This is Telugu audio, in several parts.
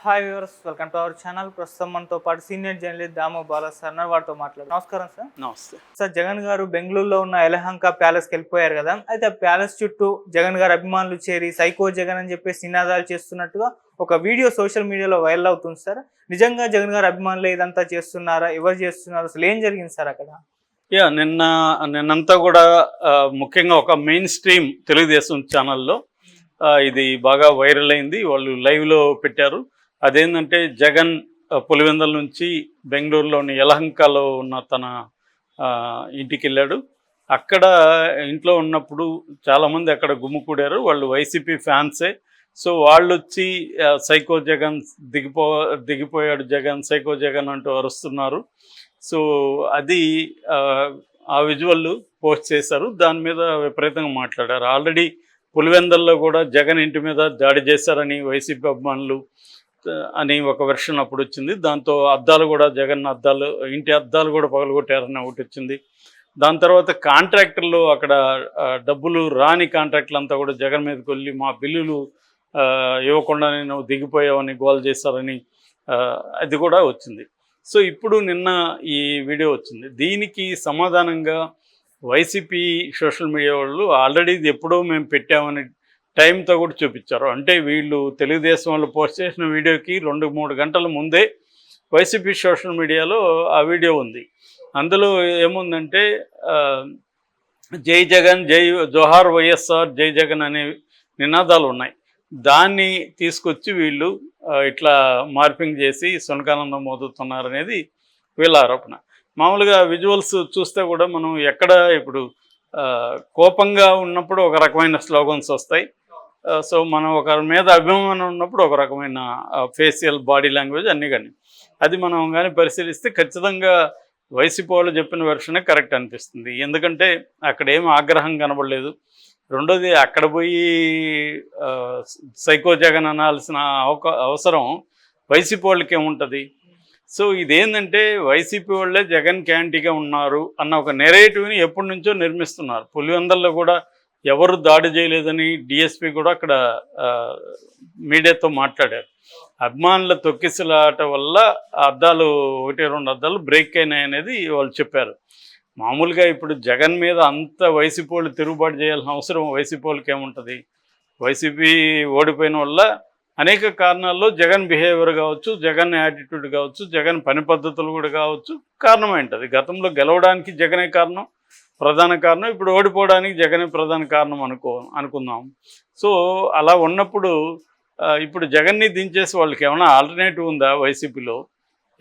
Hi viewers, welcome to our channel. ప్రస్తుతం మనతో పాటు senior journalist Damoh Bala sir వారితో మాట్లాడు. నమస్కారం సార్. నమస్తే సార్, జగన్ గారు బెంగళూరులో ఉన్న యలహంక ప్యాలెస్కి వెళ్ళిపోయారు కదా. అయితే ఆ ప్యాలెస్ చుట్టూ జగన్ గారు అభిమానులు చేరి సైకో జగన్ అని చెప్పేసి నినాదాలు చేస్తున్నట్టుగా ఒక వీడియో సోషల్ మీడియాలో వైరల్ అవుతుంది సార్. నిజంగా జగన్ గారు అభిమానులు ఇదంతా చేస్తున్నారా? ఎవరు చేస్తున్నారు? అసలు ఏం జరిగింది సార్ అక్కడ? నిన్నంతా కూడా ముఖ్యంగా ఒక మెయిన్ స్ట్రీమ్ తెలుగుదేశం ఛానల్లో ఇది బాగా వైరల్ అయింది. వాళ్ళు లైవ్లో పెట్టారు. అదేంటంటే జగన్ పులివెందుల నుంచి బెంగళూరులోని యలహంకలో ఉన్న తన ఇంటికి వెళ్ళాడు. అక్కడ ఇంట్లో ఉన్నప్పుడు చాలామంది అక్కడ గుమ్ముకూడారు. వాళ్ళు వైసీపీ ఫ్యాన్సే. సో వాళ్ళు వచ్చి సైకో జగన్ దిగిపోయాడు జగన్, సైకో జగన్ అంటూ అరుస్తున్నారు. సో అది ఆ విజువల్ పోస్ట్ చేశారు. దాని మీద విపరీతంగా మాట్లాడారు. ఆల్రెడీ పులివెందుల్లో కూడా జగన్ ఇంటి మీద దాడి చేశారని వైసీపీ అభిమానులు అని ఒక వెర్షన్ అప్పుడు వచ్చింది. దాంతో అద్దాలు కూడా జగన్ ఇంటి అద్దాలు కూడా పగలగొట్టారని ఒకటి వచ్చింది. దాని తర్వాత కాంట్రాక్టర్లు అక్కడ డబ్బులు రాని కాంట్రాక్టర్లు అంతా కూడా జగన్ మీదకి వెళ్ళి మా బిల్లులు ఇవ్వకుండా నేను దిగిపోయావని గోల్ చేశారని అది కూడా వచ్చింది. సో ఇప్పుడు నిన్న ఈ వీడియో వచ్చింది. దీనికి సమాధానంగా వైసీపీ సోషల్ మీడియా వాళ్ళు ఆల్రెడీ ఇది ఎప్పుడో మేము పెట్టామని టైంతో కూడా చూపించారు. అంటే వీళ్ళు తెలుగుదేశం వాళ్ళు పోస్ట్ చేసిన వీడియోకి 2-3 గంటల ముందే వైసీపీ సోషల్ మీడియాలో ఆ వీడియో ఉంది. అందులో ఏముందంటే జై జగన్, జోహార్ వైఎస్ఆర్, జై జగన్ అనే నినాదాలు ఉన్నాయి. దాన్ని తీసుకొచ్చి వీళ్ళు ఇట్లా మార్పింగ్ చేసి సునకానందం మోదుతున్నారనేది వీళ్ళ ఆరోపణ. మామూలుగా విజువల్స్ చూస్తే కూడా మనం ఎక్కడ ఇప్పుడు కోపంగా ఉన్నప్పుడు ఒక రకమైన స్లోగన్స్ వస్తాయి. సో మనం ఒకరి మీద అభిమానం ఉన్నప్పుడు ఒక రకమైన ఫేషియల్ బాడీ లాంగ్వేజ్ అన్నీ కానీ అది మనం కానీ పరిశీలిస్తే ఖచ్చితంగా వైసీపీ వాళ్ళు చెప్పిన వెర్షనే కరెక్ట్ అనిపిస్తుంది. ఎందుకంటే అక్కడ ఏం ఆగ్రహం కనబడలేదు. రెండోది అక్కడ పోయి సైకో జగన్ అనాల్సిన అవసరం వైసీపీ వాళ్ళకి ఏముంటుంది? సో ఇదేంటంటే వైసీపీ వాళ్ళే జగన్ క్యాంటీగా ఉన్నారు అన్న ఒక నెరేటివ్ని ఎప్పటి నుంచో నిర్మిస్తున్నారు. పులివెందుల్లో కూడా ఎవరు దాడి చేయలేదని డిఎస్పీ కూడా అక్కడ మీడియాతో మాట్లాడారు. అభిమానుల తొక్కిసలాట వల్ల అద్దాలు 1-2 అద్దాలు బ్రేక్ అయినాయనేది వాళ్ళు చెప్పారు. మామూలుగా ఇప్పుడు జగన్ మీద అంత వైసీపీ వాళ్ళు తిరుగుబాటు చేయాల్సిన అవసరం వైసీపీ వాళ్ళకి ఏముంటుంది? వైసీపీ ఓడిపోయిన వల్ల అనేక కారణాల్లో జగన్ బిహేవియర్ కావచ్చు, జగన్ యాటిట్యూడ్ కావచ్చు, జగన్ పని పద్ధతులు కూడా కావచ్చు కారణమైంటుంది. గతంలో గెలవడానికి జగనే ప్రధాన కారణం, ఇప్పుడు ఓడిపోవడానికి జగనే ప్రధాన కారణం అనుకుందాం. సో అలా ఉన్నప్పుడు ఇప్పుడు జగన్ని దించేసి వాళ్ళకి ఏమైనా ఆల్టర్నేటివ్ ఉందా? వైసీపీలో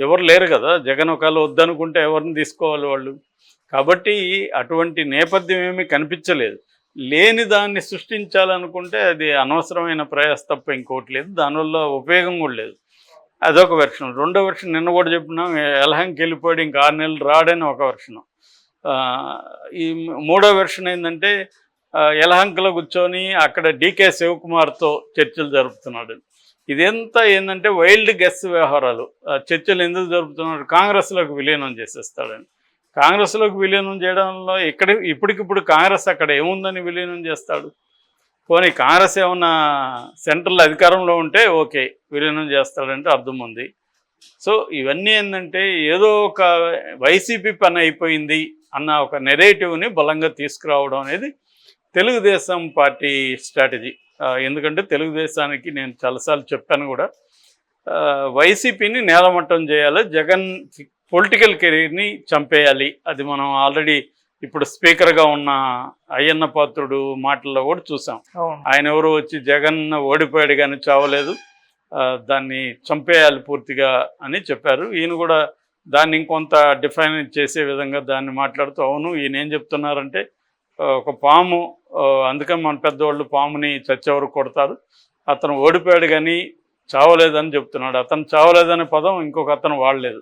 ఎవరు లేరు కదా. జగన్ ఒకవేళ వద్దనుకుంటే ఎవరిని తీసుకోవాలి వాళ్ళు? కాబట్టి అటువంటి నేపథ్యం ఏమీ కనిపించలేదు. లేని దాన్ని సృష్టించాలనుకుంటే అది అనవసరమైన ప్రయాస తప్ప ఇంకోటి లేదు. దానివల్ల ఉపయోగం కూడా లేదు. అదొక వెర్షన్. రెండో వెర్షన్ నిన్న కూడా చెప్పినాం, యలహంకి వెళ్ళిపోయాడు ఇంకా 6 నెలలు రాడని ఒక వెర్షను. ఈ మూడో వెర్షన్ ఏంటంటే యలహంకలో కూర్చొని అక్కడ డీకే శివకుమార్తో చర్చలు జరుపుతున్నాడు. ఇదంతా ఏంటంటే వైల్డ్ గెస్ వ్యవహారాలు. చర్చలు ఎందుకు జరుపుతున్నాడు? కాంగ్రెస్లోకి విలీనం చేసేస్తాడని. కాంగ్రెస్లోకి విలీనం చేయడంలో ఇప్పటికిప్పుడు కాంగ్రెస్ అక్కడ ఏముందని విలీనం చేస్తాడు? పోనీ కాంగ్రెస్ ఏమన్నా సెంట్రల్ అధికారంలో ఉంటే ఓకే, విలీనం చేస్తాడంటే అర్థం ఉంది. సో ఇవన్నీ ఏంటంటే ఏదో ఒక వైసీపీ పని అయిపోయింది అన్న ఒక నెరేటివ్ని బలంగా తీసుకురావడం అనేది తెలుగుదేశం పార్టీ స్ట్రాటజీ. ఎందుకంటే తెలుగుదేశానికి నేను చాలాసార్లు చెప్పాను కూడా, వైసీపీని నేలమట్టం చేయాలి, జగన్ పొలిటికల్ కెరీర్ని చంపేయాలి. అది మనం ఆల్రెడీ ఇప్పుడు స్పీకర్గా ఉన్న అయ్యన్న పాత్రుడు మాటల్లో కూడా చూసాం. ఆయన ఎవరు వచ్చి జగన్ ఓడిపోయాడు కానీ చావలేదు, దాన్ని చంపేయాలి పూర్తిగా అని చెప్పారు. ఈయన కూడా దాన్ని ఇంకొంత డిఫైన్ చేసే విధంగా దాన్ని మాట్లాడుతూ, అవును ఈయన ఏం చెప్తున్నారంటే ఒక పాము, అందుకని మన పెద్దవాళ్ళు పాముని చచ్చేవరకు కొడతారు, అతను ఓడిపోయాడు కానీ చావలేదని చెప్తున్నాడు. అతను చావలేదనే పదం ఇంకొక అతను వాడలేదు.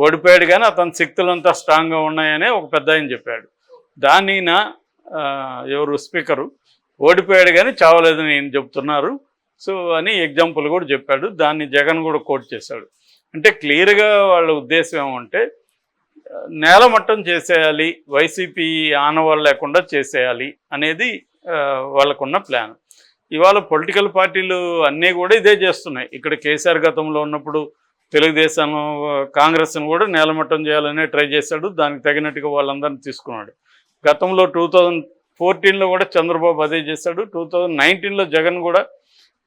ఓడిపోయాడు కానీ అతని శక్తులంతా స్ట్రాంగ్గా ఉన్నాయనే ఒక పెద్ద ఆయన చెప్పాడు. దాన్ని ఎవరు స్పీకరు ఓడిపోయాడు కానీ చావలేదని ఈయన చెప్తున్నారు సో అని ఎగ్జాంపుల్ కూడా చెప్పాడు. దాన్ని జగన్ కూడా కోట్ చేశాడు. అంటే క్లియర్గా వాళ్ళ ఉద్దేశం ఏమంటే నేలమట్టం చేసేయాలి, వైసీపీ ఆనవాళ్ళు లేకుండా చేసేయాలి అనేది వాళ్ళకున్న ప్లాన్. ఇవాళ పొలిటికల్ పార్టీలు అన్నీ కూడా ఇదే చేస్తున్నాయి. ఇక్కడ కేసీఆర్ గతంలో ఉన్నప్పుడు తెలుగుదేశం కాంగ్రెస్ను కూడా నేలమట్టం చేయాలనే ట్రై చేశాడు. దానికి తగినట్టుగా వాళ్ళందరినీ తీసుకున్నాడు. గతంలో 2014లో కూడా చంద్రబాబు అదే చేశాడు. 2019లో జగన్ కూడా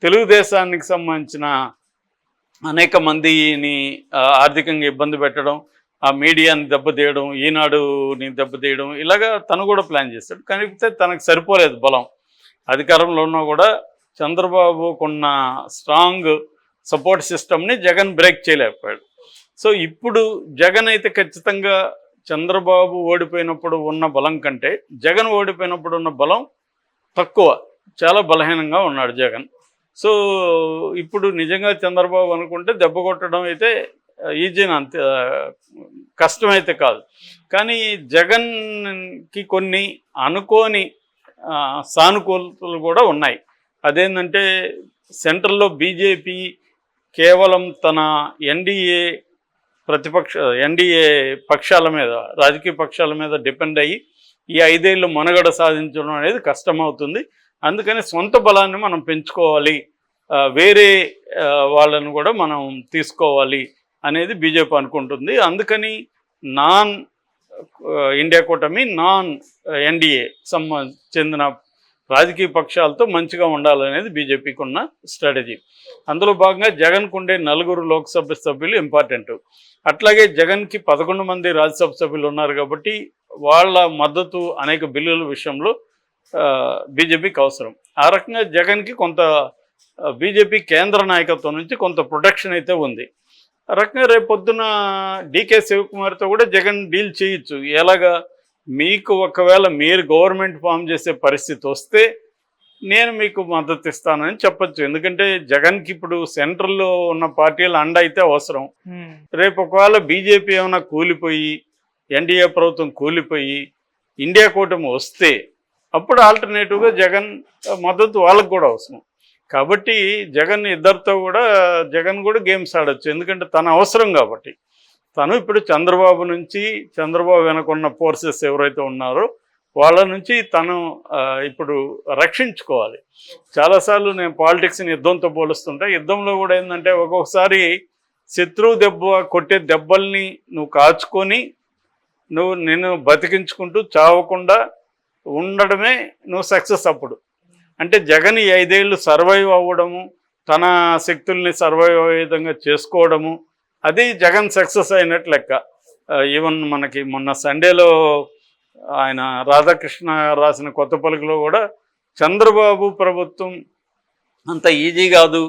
తెలుగుదేశానికి సంబంధించిన అనేక మందిని ఆర్థికంగా ఇబ్బంది పెట్టడం, ఆ మీడియాని దెబ్బతీయడం, ఈనాడుని దెబ్బతీయడం, ఇలాగా తను కూడా ప్లాన్ చేశాడు. కానీ తనకు సరిపోలేదు బలం. అధికారంలో ఉన్నా కూడా చంద్రబాబుకున్న స్ట్రాంగ్ సపోర్ట్ సిస్టమ్ని జగన్ బ్రేక్ చేయలేకపోయాడు. సో ఇప్పుడు జగన్ అయితే ఖచ్చితంగా చంద్రబాబు ఓడిపోయినప్పుడు ఉన్న బలం కంటే జగన్ ఓడిపోయినప్పుడు ఉన్న బలం తక్కువ, చాలా బలహీనంగా ఉన్నాడు జగన్. సో ఇప్పుడు నిజంగా చంద్రబాబు అనుకుంటే దెబ్బ కొట్టడం అయితే ఈజీని అంతే కష్టమైతే కాదు. కానీ జగన్కి కొన్ని అనుకోని సానుకూలతలు కూడా ఉన్నాయి. అదేంటంటే సెంట్రల్లో బీజేపీ కేవలం తన ఎన్డీఏ పక్షాల మీద, రాజకీయ పక్షాల మీద డిపెండ్ అయ్యి ఈ 5 ఏళ్ళు మనుగడ సాధించడం అనేది కష్టమవుతుంది. అందుకని సొంత బలాన్ని మనం పెంచుకోవాలి, వేరే వాళ్ళను కూడా మనం తీసుకోవాలి అనేది బీజేపీ అనుకుంటుంది. అందుకని నాన్ ఇండియా కూటమి, నాన్ ఎన్డీఏ చెందిన రాజకీయ పక్షాలతో మంచిగా ఉండాలనేది బీజేపీకి ఉన్న స్ట్రాటజీ. అందులో భాగంగా జగన్కు ఉండే 4 లోక్సభ సభ్యులు ఇంపార్టెంట్. అట్లాగే జగన్కి 11 మంది రాజ్యసభ సభ్యులు ఉన్నారు కాబట్టి వాళ్ళ మద్దతు అనేక బిల్లుల విషయంలో బీజేపీకి అవసరం. ఆ రకంగా జగన్కి కొంత బీజేపీ కేంద్ర నాయకత్వం నుంచి కొంత ప్రొటెక్షన్ అయితే ఉంది. ఆ రకంగా రేపొద్దున డీకే శివకుమార్తో కూడా జగన్ డీల్ చేయొచ్చు. ఎలాగా, మీకు ఒకవేళ మీరు గవర్నమెంట్ ఫామ్ చేసే పరిస్థితి వస్తే నేను మీకు మద్దతు ఇస్తానని చెప్పొచ్చు. ఎందుకంటే జగన్కి ఇప్పుడు సెంట్రల్లో ఉన్న పార్టీల అండ అయితే అవసరం. రేపు ఒకవేళ బీజేపీ ఏమైనా కూలిపోయి, ఎన్డీఏ ప్రభుత్వం కూలిపోయి ఇండియా కూటమి వస్తే అప్పుడు ఆల్టర్నేటివ్గా జగన్ మద్దతు వాళ్ళకు కూడా అవసరం. కాబట్టి జగన్ కూడా గేమ్స్ ఆడచ్చు. ఎందుకంటే తన అవసరం కాబట్టి. తను ఇప్పుడు చంద్రబాబు వెనకున్న ఫోర్సెస్ ఎవరైతే ఉన్నారో వాళ్ళ నుంచి తను ఇప్పుడు రక్షించుకోవాలి. చాలాసార్లు నేను పాలిటిక్స్ని యుద్ధంతో పోలుస్తుంటే, యుద్ధంలో కూడా ఏంటంటే ఒక్కొక్కసారి శత్రువు కొట్టే దెబ్బల్ని నువ్వు కాచుకొని నిన్ను బతికించుకుంటూ చావకుండా ఉండడమే నువ్వు సక్సెస్. అప్పుడు అంటే జగన్ ఈ 5 ఏళ్ళు సర్వైవ్ అవ్వడము, తన శక్తుల్ని సర్వైవ్ అయ్యే విధంగా చేసుకోవడము, అది జగన్ సక్సెస్ అయినట్లు లెక్క. ఈవెన్ మనకి మొన్న సండేలో ఆయన రాధాకృష్ణ రాసిన కొత్త పలుకులో కూడా చంద్రబాబు ప్రభుత్వం అంత ఈజీ కాదు,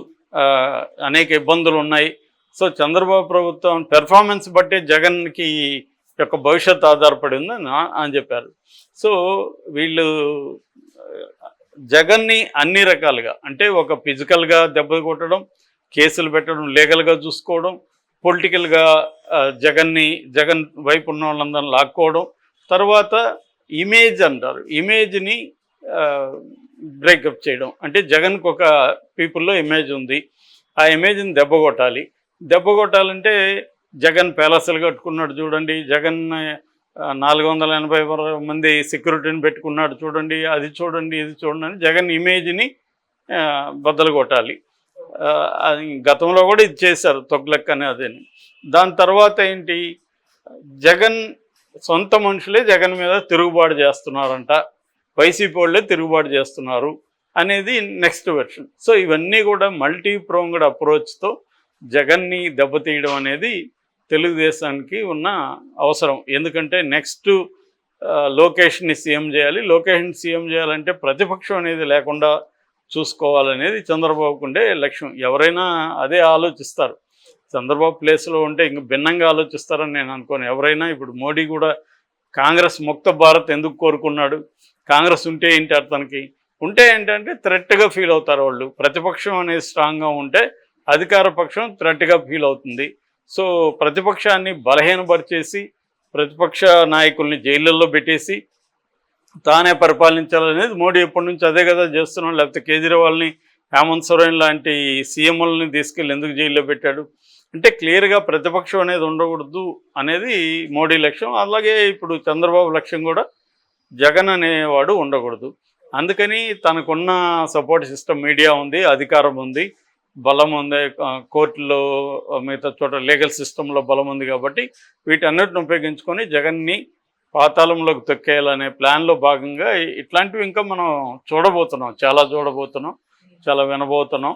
అనేక ఇబ్బందులు ఉన్నాయి. సో చంద్రబాబు ప్రభుత్వం పెర్ఫార్మెన్స్ బట్టే జగన్కి యొక్క భవిష్యత్తు ఆధారపడి ఉందని అని చెప్పారు. సో వీళ్ళు జగన్ని అన్ని రకాలుగా, అంటే ఒక ఫిజికల్గా దెబ్బ కొట్టడం, కేసులు పెట్టడం, లీగల్గా చూసుకోవడం, పొలిటికల్గా జగన్ వైపు ఉన్న వాళ్ళందరినీ లాక్కోవడం, తర్వాత ఇమేజ్ అంటారు, ఇమేజ్ని బ్రేకప్ చేయడం. అంటే జగన్కి ఒక పీపుల్లో ఇమేజ్ ఉంది, ఆ ఇమేజ్ని దెబ్బ కొట్టాలంటే జగన్ ప్యాలెస్లు కట్టుకున్నాడు చూడండి, జగన్ 480 మంది సెక్యూరిటీని పెట్టుకున్నాడు చూడండి, అది చూడండి, ఇది చూడండి అని జగన్ ఇమేజ్ని బద్దలు కొట్టాలి. గతంలో కూడా ఇది చేశారు, తొగ్లక్ అని అదేని. దాని తర్వాత ఏంటి, జగన్ సొంత మనుషులే జగన్ మీద తిరుగుబాటు చేస్తున్నారంట, వైసీపీ వాళ్ళే తిరుగుబాటు చేస్తున్నారు అనేది నెక్స్ట్ వెర్షన్. సో ఇవన్నీ కూడా మల్టీ ప్రోంగ్డ్ అప్రోచ్తో జగన్ని దెబ్బతీయడం అనేది తెలుగుదేశానికి ఉన్న అవసరం. ఎందుకంటే నెక్స్ట్ లోకేష్ని సీఎం చేయాలంటే ప్రతిపక్షం అనేది లేకుండా చూసుకోవాలనేది చంద్రబాబుకు ఉండే లక్ష్యం. ఎవరైనా అదే ఆలోచిస్తారు. చంద్రబాబు ప్లేస్లో ఉంటే ఇంక భిన్నంగా ఆలోచిస్తారని నేను అనుకోను. ఎవరైనా ఇప్పుడు మోడీ కూడా కాంగ్రెస్ ముక్త భారత్ ఎందుకు కోరుకున్నాడు, కాంగ్రెస్ ఉంటే ఏంటి అతనికి, ఉంటే ఏంటంటే థ్రెట్గా ఫీల్ అవుతారు వాళ్ళు. ప్రతిపక్షం అనేది స్ట్రాంగ్గా ఉంటే అధికార పక్షం థ్రెట్గా ఫీల్ అవుతుంది. సో ప్రతిపక్షాన్ని బలహీనపరిచేసి, ప్రతిపక్ష నాయకుల్ని జైళ్ళల్లో పెట్టేసి తానే పరిపాలించాలనేది మోడీ ఎప్పటి నుంచి అదే కదా చేస్తున్నాడు. లేకపోతే కేజ్రీవాల్ని, హేమంత్ సోరెన్ లాంటి సీఎంలని తీసుకెళ్ళి ఎందుకు జైల్లో పెట్టాడు అంటే క్లియర్గా ప్రతిపక్షం అనేది ఉండకూడదు అనేది మోడీ లక్ష్యం. అలాగే ఇప్పుడు చంద్రబాబు లక్ష్యం కూడా జగన్ అనేవాడు ఉండకూడదు. అందుకని తనకున్న సపోర్ట్ సిస్టమ్ మీడియా ఉంది, అధికారం ఉంది, బలం ఉంది, కోర్టులో మిగతా చోట లీగల్ సిస్టంలో బలం ఉంది. కాబట్టి వీటన్నిటిని ఉపయోగించుకొని జగన్ని పాతాళంలోకి తొక్కేయాలనే ప్లాన్లో భాగంగా ఇట్లాంటివి ఇంకా మనం చూడబోతున్నాం, చాలా చూడబోతున్నాం, చాలా వినబోతున్నాం.